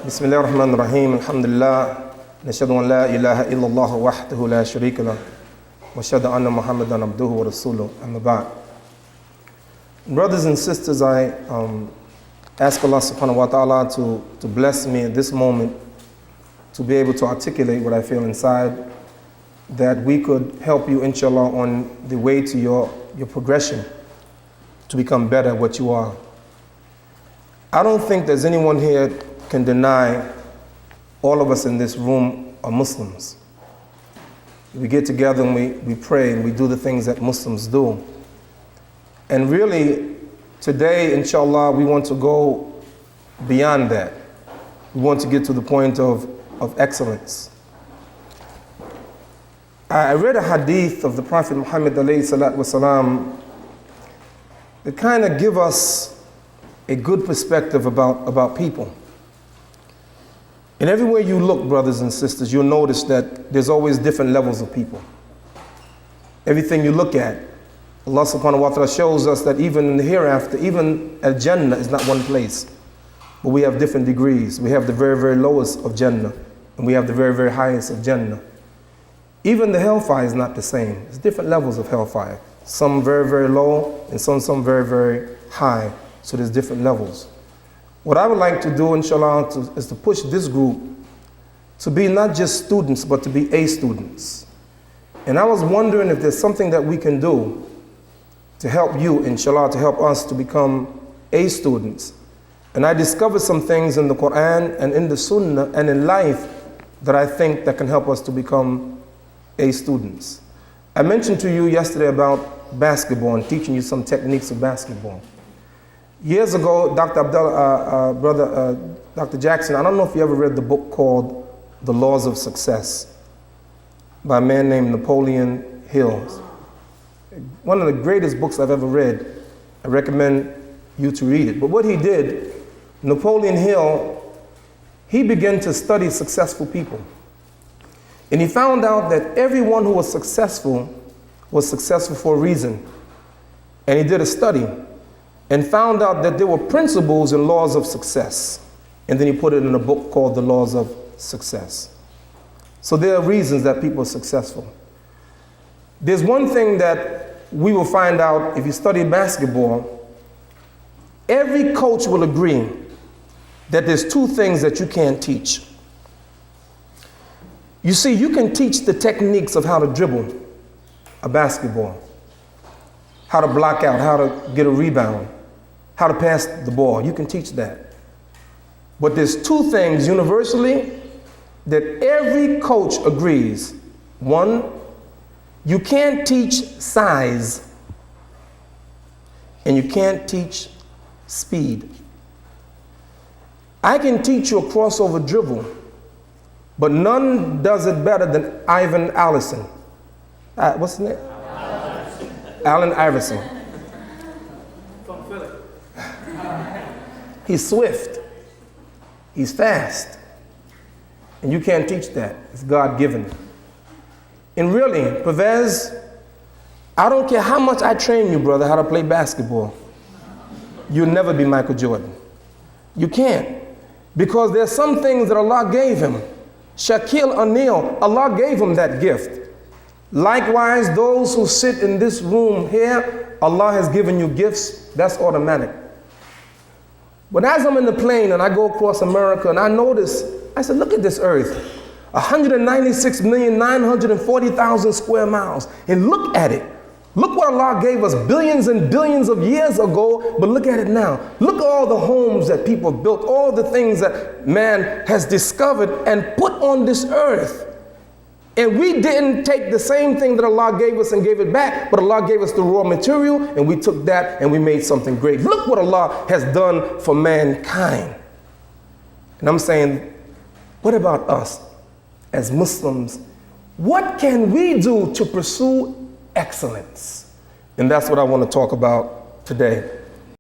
بسم الله الرحمن الرحيم الحمد لله نشهد أن لا إله إلا الله وحده لا شريك له وأشهد أن محمدا عبده ورسوله أما بعد. Brothers and sisters, I ask Allah subhanahu wa ta'ala to bless me at this moment to be able to articulate what I feel inside, that we could help you inshallah on the way to your progression to become better at what you are. I don't think there's anyone here can deny all of us in this room are Muslims. We get together and we pray and we do the things that Muslims do. And really, today, inshallah, we want to go beyond that. We want to get to the point of excellence. I read a hadith of the Prophet Muhammad alayhi salatu wasalam that kind of give us a good perspective about people. And everywhere you look, brothers and sisters, you'll notice that there's always different levels of people. Everything you look at, Allah subhanahu wa ta'ala shows us that even in the hereafter, even Al-Jannah is not one place. But we have different degrees. We have the very, very lowest of Jannah, and we have the very, very highest of Jannah. Even the hellfire is not the same. There's different levels of hellfire. Some very, very low, and some very, very high. So there's different levels. What I would like to do, inshallah, is to push this group to be not just students, but to be A students. And I was wondering if there's something that we can do to help you, inshallah, to help us to become A students. And I discovered some things in the Quran and in the Sunnah and in life that I think that can help us to become A students. I mentioned to you yesterday about basketball and teaching you some techniques of basketball. Years ago, Dr. Jackson, I don't know if you ever read the book called The Laws of Success by a man named Napoleon Hill. One of the greatest books I've ever read. I recommend you to read it. But what he did, Napoleon Hill, he began to study successful people. And he found out that everyone who was successful for a reason. And he did a study and found out that there were principles and laws of success. And then he put it in a book called The Laws of Success. So there are reasons that people are successful. There's one thing that we will find out if you study basketball. Every coach will agree that there's two things that you can't teach. You see, you can teach the techniques of how to dribble a basketball, how to block out, how to get a rebound, how to pass the ball. You can teach that. But there's two things universally that every coach agrees. One, you can't teach size, and you can't teach speed. I can teach you a crossover dribble, but none does it better than Ivan Allison. What's his name? Allen Iverson. From Philly. He's swift. He's fast. And you can't teach that. It's God-given. And really, Pervez, I don't care how much I train you, brother, how to play basketball. You'll never be Michael Jordan. You can't. Because there's some things that Allah gave him. Shaquille O'Neal, Allah gave him that gift. Likewise, those who sit in this room here, Allah has given you gifts. That's automatic. But as I'm in the plane and I go across America and I notice, I said, look at this earth. 196,940,000 square miles. And look at it. Look what Allah gave us billions and billions of years ago, but look at it now. Look at all the homes that people have built, all the things that man has discovered and put on this earth. And we didn't take the same thing that Allah gave us and gave it back, but Allah gave us the raw material and we took that and we made something great. Look what Allah has done for mankind. And I'm saying, what about us as Muslims? What can we do to pursue excellence? And that's what I want to talk about today.